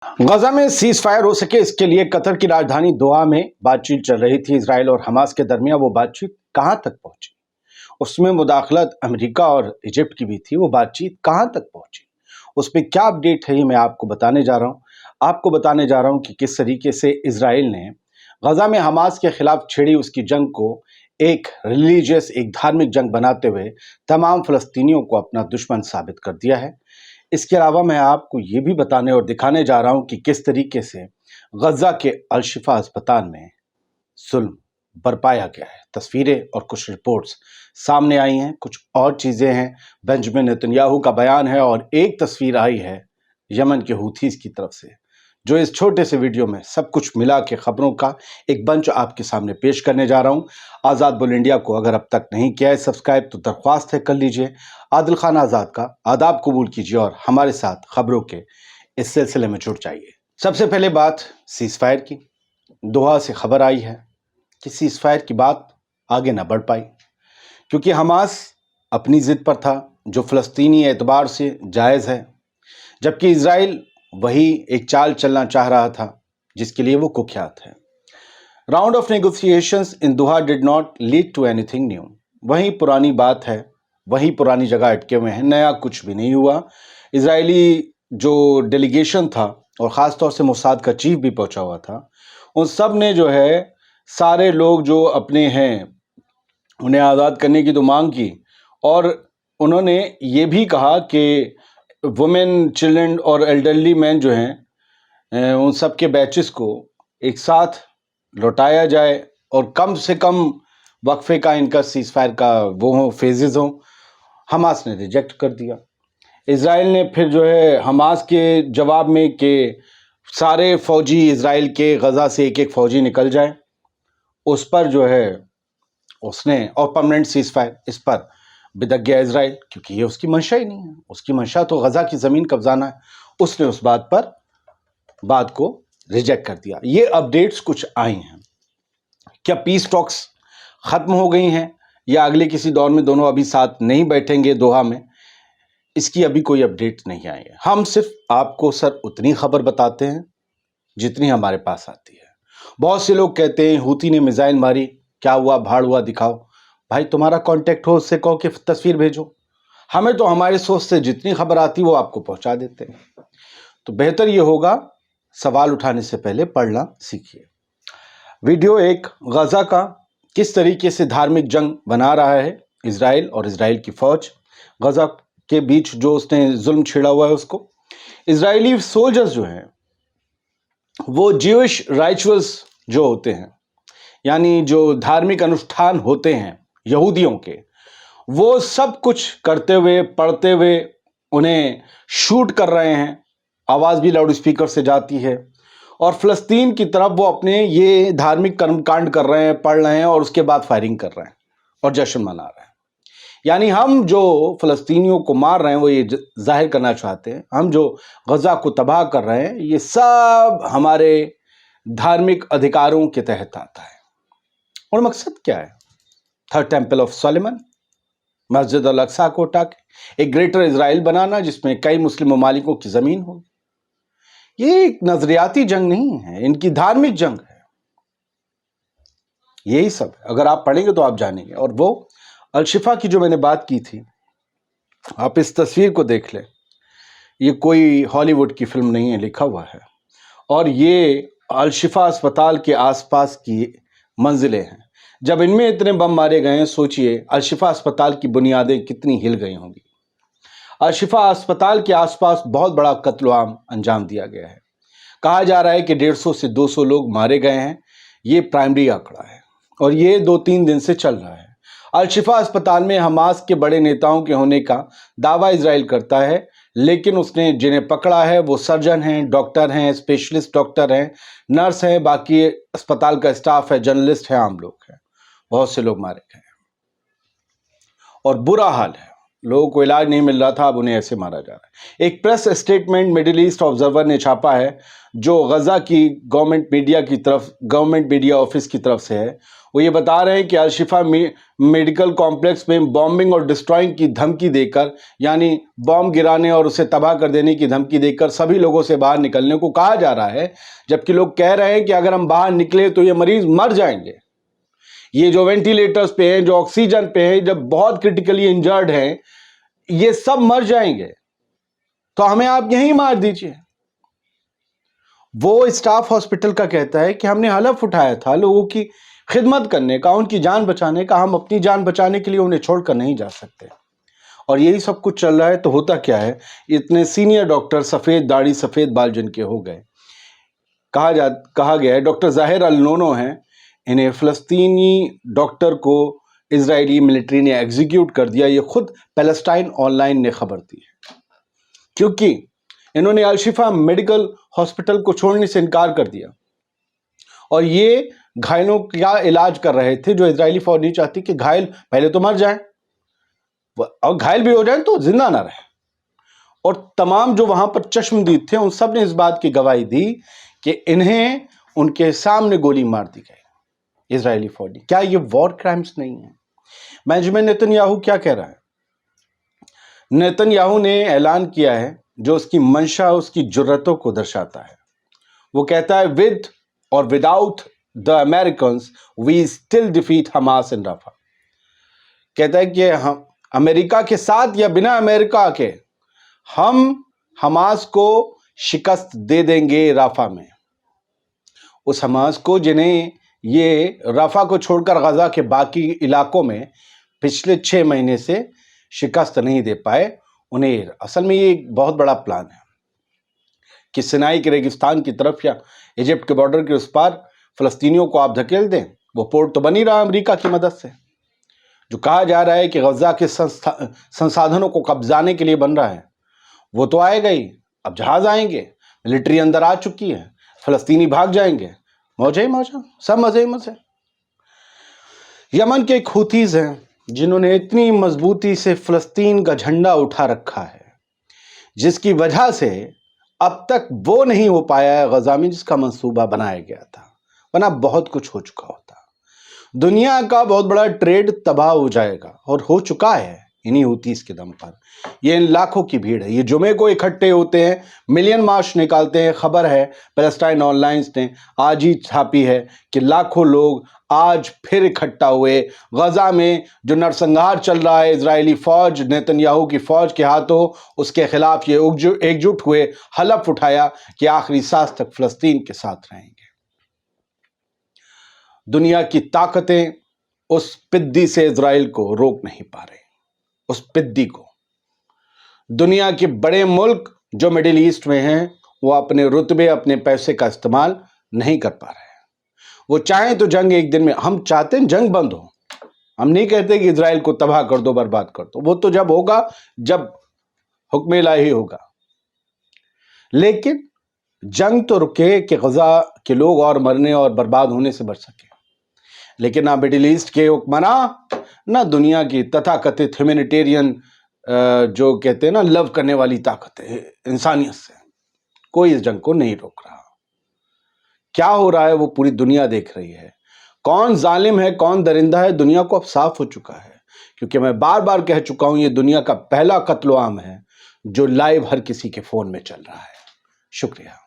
गजा में cease fire हो सके इसके लिए कतर की राजधानी दोहा में बातचीत चल रही थी। इजराइल और हमास के दरमियान वो बातचीत कहां तक पहुंची, उसमें मुदाखलत अमेरिका और इजिप्ट की भी थी। वो बातचीत कहां तक पहुंची, उस पर क्या अपडेट है, ये मैं आपको बताने जा रहा हूं। आपको बताने जा रहा हूं कि किस तरीके से इजराइल ने गजा में हमास के खिलाफ छेड़ी उसकी जंग को एक रिलीजियस, एक धार्मिक जंग बनाते हुए तमाम फलस्तीनियों को अपना दुश्मन साबित कर दिया है। इसके अलावा मैं आपको ये भी बताने और दिखाने जा रहा हूं कि किस तरीके से गजा के अल-शिफा अस्पताल में जुल्म बरपाया गया है। तस्वीरें और कुछ रिपोर्ट्स सामने आई हैं, कुछ और चीज़ें हैं। बेंजामिन नेतन्याहू का बयान है और एक तस्वीर आई है यमन के हूथीज की तरफ से, जो इस छोटे से वीडियो में सब कुछ मिला के खबरों का एक बंच आपके सामने पेश करने जा रहा हूं। आज़ाद बुल इंडिया को अगर अब तक नहीं किया है सब्सक्राइब, तो दरख्वास्त है कर लीजिए। आदिल खान आज़ाद का आदाब कबूल कीजिए और हमारे साथ खबरों के इस सिलसिले में जुड़ जाइए। सबसे पहले बात सीज फायर की। दोहा से खबर आई है कि सीज फायर की बात आगे ना बढ़ पाई, क्योंकि हमास अपनी ज़िद पर था जो फ़लस्तीनी एतबार से जायज़ है, जबकि इजराइल वही एक चाल चलना चाह रहा था जिसके लिए वो कुख्यात है। Round of negotiations in Doha did not lead to anything new. वही पुरानी बात है, वही पुरानी जगह अटके हुए हैं, नया कुछ भी नहीं हुआ। इजरायली जो डेलीगेशन था और ख़ास तौर से मोसाद का चीफ भी पहुंचा हुआ था, उन सब ने जो है सारे लोग जो अपने हैं उन्हें आज़ाद करने की तो मांग की, और उन्होंने ये भी कहा कि वुमेन, चिल्ड्रन और एल्डरली मैन जो हैं उन सब के बैचेस को एक साथ लौटाया जाए और कम से कम वक्फे का इनका सीज फायर का वो हो, फेजेस हों। हमास ने रिजेक्ट कर दिया। इजराइल ने फिर जो है हमास के जवाब में कि सारे फौजी इजराइल के गजा से एक एक फौजी निकल जाए, उस पर जो है उसने और परमानेंट सीज फायर, इस पर बिदक गया इजराइल, क्योंकि ये उसकी मंशा ही नहीं है। उसकी मंशा तो गजा की ज़मीन कब्जाना है। उसने उस बात को रिजेक्ट कर दिया। ये अपडेट्स कुछ आई हैं। क्या पीस टॉक्स ख़त्म हो गई हैं या अगले किसी दौर में दोनों अभी साथ नहीं बैठेंगे दोहा में, इसकी अभी कोई अपडेट नहीं आई है। हम सिर्फ आपको सर उतनी खबर बताते हैं जितनी हमारे पास आती है। बहुत से लोग कहते हैं हूती ने मिसाइल मारी, क्या हुआ, भाड़ हुआ, दिखाओ। भाई तुम्हारा कांटेक्ट हो, उससे कहो कि तस्वीर भेजो। हमें तो हमारे सोर्स से जितनी खबर आती वो आपको पहुंचा देते हैं। तो बेहतर ये होगा सवाल उठाने से पहले पढ़ना सीखिए। वीडियो एक, गजा का किस तरीके से धार्मिक जंग बना रहा है इजराइल और इजराइल की फौज। गजा के बीच जो उसने जुल्म छेड़ा हुआ है उसको। इजरायली सोल्जर्स जो हैं वो ज्यूइश राइचुअल्स जो होते हैं, यानी जो धार्मिक अनुष्ठान होते हैं यहूदियों के, वो सब कुछ करते हुए, पढ़ते हुए उन्हें शूट कर रहे हैं। आवाज़ भी लाउड स्पीकर से जाती है और फ़लस्तीन की तरफ वो अपने ये धार्मिक कर्मकांड कर रहे हैं, पढ़ रहे हैं और उसके बाद फायरिंग कर रहे हैं और जश्न मना रहे हैं। यानी हम जो फ़लस्तीनियों को मार रहे हैं वो ये जाहिर करना चाहते हैं, हम जो गजा को तबाह कर रहे हैं ये सब हमारे धार्मिक अधिकारों के तहत आता है। और मकसद क्या है? थर्ड टेम्पल ऑफ सोलोमन, मस्जिद अल अक्सा को उठा के एक ग्रेटर इजराइल बनाना जिसमें कई मुस्लिम ममालिकों की ज़मीन हो। ये एक नजरियाती जंग नहीं है, इनकी धार्मिक जंग है। यही सब है। अगर आप पढ़ेंगे तो आप जानेंगे। और वो अल-शिफा की जो मैंने बात की थी, आप इस तस्वीर को देख लें। ये कोई हॉलीवुड की फिल्म नहीं है, लिखा हुआ है। और ये अल-शिफा अस्पताल के आसपास की मंजिलें हैं। जब इनमें इतने बम मारे गए हैं, सोचिए अल-शिफा अस्पताल की बुनियादें कितनी हिल गई होंगी। अल-शिफा अस्पताल के आसपास बहुत बड़ा कत्ल-ए-आम अंजाम दिया गया है। कहा जा रहा है कि 150 से 200 लोग मारे गए हैं। ये प्राइमरी आंकड़ा है और ये 2-3 दिन से चल रहा है। अल-शिफा अस्पताल में हमास के बड़े नेताओं के होने का दावा इजराइल करता है, लेकिन उसने जिन्हें पकड़ा है वो सर्जन हैं, डॉक्टर हैं, स्पेशलिस्ट डॉक्टर हैं, नर्स हैं, बाकी अस्पताल का स्टाफ है, जर्नलिस्ट हैं, आम लोग हैं। बहुत से लोग मारे गए हैं और बुरा हाल है। लोगों को इलाज नहीं मिल रहा था, अब उन्हें ऐसे मारा जा रहा है। एक press statement middle east observer ने छापा है, जो गजा की गवर्नमेंट मीडिया ऑफिस की तरफ से है। وہ یہ بتا رہے ہیں کہ الشفا میڈیکل کمپلیکس میں بامبنگ اور ڈسٹرائنگ کی دھمکی دے کر، یعنی بام گرانے اور اسے تباہ کر دینے کی دھمکی دے کر سبھی لوگوں سے باہر نکلنے کو کہا جا رہا ہے، جبکہ لوگ کہہ رہے ہیں کہ اگر ہم باہر نکلے تو یہ مریض مر جائیں گے، یہ جو وینٹیلیٹرز پہ ہیں، جو آکسیجن پہ ہیں، جب بہت کرٹیکلی انجرڈ ہیں، یہ سب مر جائیں گے، تو ہمیں آپ یہیں مار دیجئے۔ وہ اسٹاف ہاسپٹل کا کہتا ہے کہ ہم نے حلف اٹھایا تھا لوگوں کی خدمت کرنے کا، ان کی جان بچانے کا، ہم اپنی جان بچانے کے لیے انہیں چھوڑ کر نہیں جا سکتے۔ اور یہی سب کچھ چل رہا ہے تو ہوتا کیا ہے، اتنے سینئر ڈاکٹر سفید داڑھی سفید بال جن کے ہو گئے، کہا گیا ہے ڈاکٹر ظاہر النونو ہیں، انہیں فلسطینی ڈاکٹر کو اسرائیلی ملٹری نے ایگزیکیوٹ کر دیا۔ یہ خود پیلسٹائن آن لائن نے خبر دی ہے، کیونکہ انہوں نے الشفا میڈیکل ہاسپٹل کو چھوڑنے سے انکار کر دیا، اور یہ گھائلوں کا علاج کر رہے تھے، جو اسرائیلی فوج نہیں چاہتی کہ گھائل پہلے تو مر جائیں، اور گھائل بھی ہو جائیں تو زندہ نہ رہیں۔ اور تمام جو وہاں پر چشمدید تھے ان سب نے اس بات کی گواہی دی کہ انہیں ان کے سامنے گولی مار دی گئی اسرائیلی فوج نے۔ کیا یہ وار کرائمز نہیں ہیں؟ بنجامن نیتن یاہو کیا کہہ رہا ہے؟ نیتن یاہو نے اعلان کیا ہے جو اس کی منشا، اس کی جرأتوں کو درشاتا ہے۔ وہ کہتا ہے with or without the Americans we still defeat Hamas in Rafah۔ کہتا ہے کہ ہم امریکہ کے ساتھ یا بنا امریکہ کے ہم حماس کو شکست دے دیں گے رافہ میں، اس حماس کو جنہیں یہ رافہ کو چھوڑ کر غزہ کے باقی علاقوں میں پچھلے 6 مہینے سے شکست نہیں دے پائے۔ انہیں اصل میں یہ ایک بہت بڑا پلان ہے کہ سینائی کے ریگستان کی طرف یا ایجپٹ کے بارڈر کے اس پار فلسطینیوں کو آپ دھکیل دیں۔ وہ پورٹ تو بن ہی رہا امریکہ کی مدد سے، جو کہا جا رہا ہے کہ غزہ کے سنسادھنوں کو قبضانے کے لیے بن رہا ہے، وہ تو آئے گا ہی۔ اب جہاز آئیں گے، ملٹری اندر آ چکی ہے، فلسطینی بھاگ جائیں گے، موجہ ہی موجہ، سب مزے ہی مزے۔ یمن کے ایک حوثیز ہیں جنہوں نے اتنی مضبوطی سے فلسطین کا جھنڈا اٹھا رکھا ہے، جس کی وجہ سے اب تک وہ نہیں ہو پایا ہے غزہ میں جس کا منصوبہ بنایا گیا تھا، ورنہ بہت کچھ ہو چکا ہوتا۔ دنیا کا بہت بڑا ٹریڈ تباہ ہو جائے گا، اور ہو چکا ہے انہی حوثیز کے دم پر۔ یہ ان لاکھوں کی بھیڑ ہے، یہ جمعے کو اکٹھے ہوتے ہیں، ملین مارچ نکالتے ہیں۔ خبر ہے پیلسٹائن آن لائن نے آج ہی چھاپی ہے کہ لاکھوں لوگ آج پھر اکٹھا ہوئے غزہ میں جو نرسنگھار چل رہا ہے اسرائیلی فوج، نیتن یاہو کی فوج کے ہاتھوں، اس کے خلاف یہ ایک جٹ ہوئے، حلف اٹھایا کہ آخری سانس تک فلسطین کے ساتھ رہیں گے۔ دنیا کی طاقتیں اس پدی سے اسرائیل کو روک نہیں پا رہے، اس پدی کو۔ دنیا کے بڑے ملک جو مڈل ایسٹ میں ہیں وہ اپنے رتبے، اپنے پیسے کا استعمال نہیں کر پا رہے ہیں۔ وہ چاہیں تو جنگ ایک دن میں، ہم چاہتے ہیں جنگ بند ہو، ہم نہیں کہتے کہ اسرائیل کو تباہ کر دو، برباد کر دو، وہ تو جب ہوگا جب حکم الہی ہوگا، لیکن جنگ تو رکے کہ غزہ کے لوگ اور مرنے اور برباد ہونے سے بچ سکے۔ لیکن نہ مڈل ایسٹ کے حکمراں، نہ دنیا کی تتھا کتھت ہیومینیٹیرین جو کہتے ہیں نا لو کرنے والی طاقت ہے انسانیت سے، کوئی اس جنگ کو نہیں روک رہا۔ کیا ہو رہا ہے وہ پوری دنیا دیکھ رہی ہے، کون ظالم ہے کون درندہ ہے دنیا کو اب صاف ہو چکا ہے، کیونکہ میں بار بار کہہ چکا ہوں یہ دنیا کا پہلا قتل عام ہے جو لائیو ہر کسی کے فون میں چل رہا ہے۔ شکریہ۔